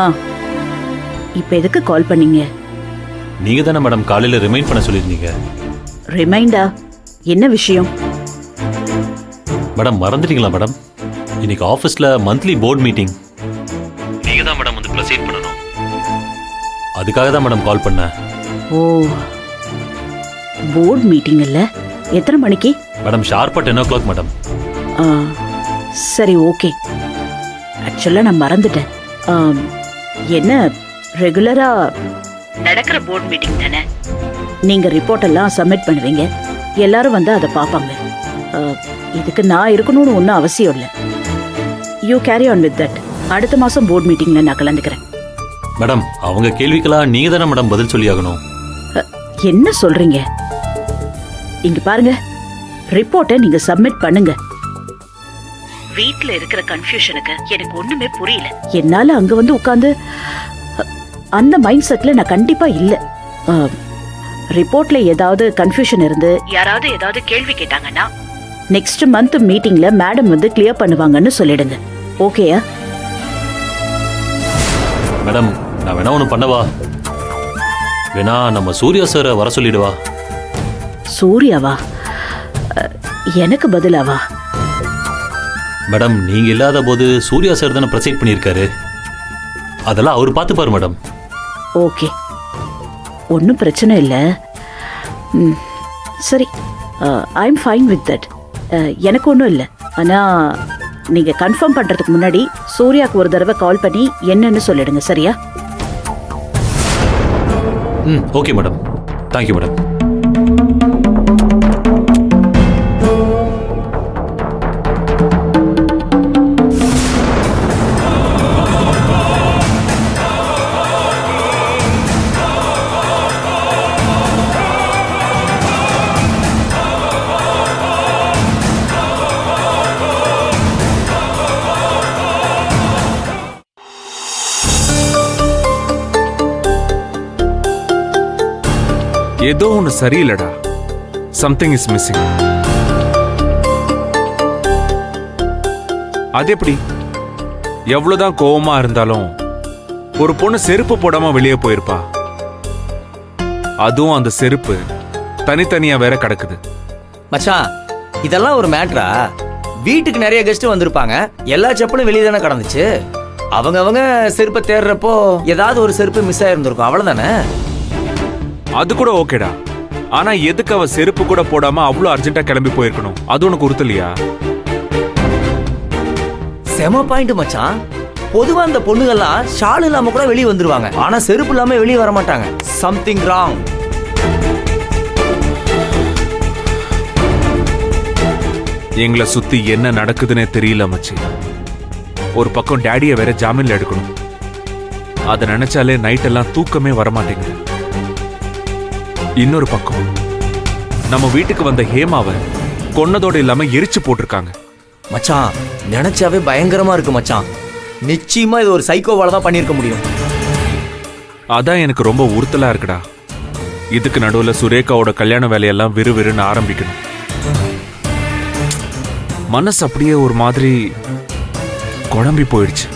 ஆ இப்போ எதுக்கு கால் பண்ணீங்க? நீங்க தானே மேடம் காலையில ரிமைண்ட் பண்ண சொல்லியிருந்தீங்க. ரிமைண்டா? என்ன விஷயம்? மேடம் மறந்துட்டீங்களா மேடம்? இன்னைக்கு ஆஃபீஸில் மந்த்லி போர்ட் மீட்டிங். நீங்கள் தான் மேடம் வந்து ப்ரொசீட் பண்ணணும். அதுக்காக தான் மேடம் கால் பண்ணேன். ஓ, போர்ட் மீட்டிங் இல்லை? எத்தனை மணிக்கு? மேடம் ஷார்ப்பாக 10 o'clock மேடம். ஆ, சரி ஓகே. ஆக்சுவலாக நான் மறந்துட்டேன். என்ன ரெகுலராக நடக்கிற போர்ட் மீட்டிங் தானே? நீங்கள் ரிப்போர்ட் எல்லாம் சப்மிட் பண்ணுவீங்க, எல்லாரும் வந்து அதை பார்ப்பாங்க. இதுக்கு நான் இருக்கணும்னு ஒன்றும் அவசியம் இல்லை. You carry on with that. அடுத்த மாதம் போர்ட் மீட்டிங்கில் நான் கலந்துக்கிறேன். மேடம் அவங்க கேள்விக்கெல்லாம் நீங்கள் தானே மேடம் பதில் சொல்லி ஆகணும். என்ன சொல்கிறீங்க? இங்கே பாருங்க, ரிப்போர்ட்டை நீங்கள் சப்மிட் பண்ணுங்க. வீட்டில் இருக்கிற கன்ஃபியூஷனுக்கு எனக்கு ஒன்றுமே புரியல. என்னால் அங்கே வந்து உட்காந்து அந்த மைண்ட் செட்டில் நான் கண்டிப்பாக இல்லை. ரிப்போர்ட்ல ஏதாவது கன்ஃபியூஷன் இருந்து யாராவது ஏதாவது கேள்வி கேட்டாங்கன்னா நெக்ஸ்ட் மந்த் மீட்டிங்ல மேடம் வந்து கிளியர் பண்ணுவாங்கன்னு சொல்லிடுங்க. ஓகேயா? மேடம் நான் வேணா ஒன்று பண்ணவா? வேணா நம்ம சூர்யா சாரை வர சொல்லிடுவா. சூர்யாவா? எனக்கு பதிலாவா? மேடம் நீங்க இல்லாத போது சூர்யா சார் தானே ப்ரெசைட் பண்ணியிருக்காரு. அதெல்லாம் அவர் பார்த்துப்பாரு மேடம். ஓகே, ஒன்றும் பிரச்சனை இல்லை. சரி, I am fine with that. எனக்கு ஒன்றும் இல்லை. ஆனால் நீங்கள் கன்ஃபார்ம் பண்ணுறதுக்கு முன்னாடி சூர்யாவுக்கு ஒரு தடவை கால் பண்ணி என்னன்னு சொல்லிடுங்க. சரியா? Okay madam. Thank you madam. ஏதோ ஒன்று சரியில்லடா. Something is missing. அது எப்படி? எவ்வளவுதான் கோவமா இருந்தாலும் ஒரு பொண்ணு செருப்பு போடாம வெளியே போயிருப்பா. அதுவும் அந்த செருப்பு தனித்தனியா வேற கிடக்குது. மச்சான், இதெல்லாம் ஒரு மேட்ரா? வீட்டுக்கு நிறைய கெஸ்ட் வந்திருப்பாங்க, எல்லா செப்பலும் வெளியே தானே கடந்துச்சு. அவங்க செருப்பை தேடுறப்போ ஏதாவது ஒரு செருப்பு மிஸ் ஆயிருந்திருக்கும், அவ்வளவுதானே? அது கூட ஓகேடா. ஆனா எதுக்கு அவ செருப்பு கூட போடாம அவ்வளவு அர்ஜென்ட்டா கிளம்பி போயிருக்கணும்? அது உனக்கு உறுத்தலையா? செம பாயிண்ட் மச்சான். பொதுவா அந்த பொண்ணுகள்லாம் ஷால் இல்லாம கூட வெளியே வந்துருவாங்க, ஆனா செருப்பு இல்லாம வெளியே வர மாட்டாங்க. Something wrong. எங்களை சுத்தி என்ன நடக்குதுன்னே தெரியல மச்சி. ஒரு பக்கம் டேடியை வேற ஜாமீன்ல எடுக்கணும். அதை நினைச்சாலே நைட் எல்லாம் தூக்கமே வரமாட்டேங்குது. இன்னொரு பக்கம் நம்ம வீட்டுக்கு வந்த ஹேமாவை கொன்னதோட இல்லாம எரிச்சு போட்டிருக்காங்க. மச்சான் நினைச்சாவே பயங்கரமா இருக்கு மச்சான். நிச்சயமா இது ஒரு சைக்கோவால தான் பண்ணிருக்க முடியும். அதான் எனக்கு ரொம்ப உறுத்தலா இருக்குடா. இதுக்கு நடுவுல சுரேகாவோட கல்யாண வேலையெல்லாம் விறுவிறுன்னு ஆரம்பிக்கணும். மனசு அப்படியே ஒரு மாதிரி குழம்பி போயிடுச்சு.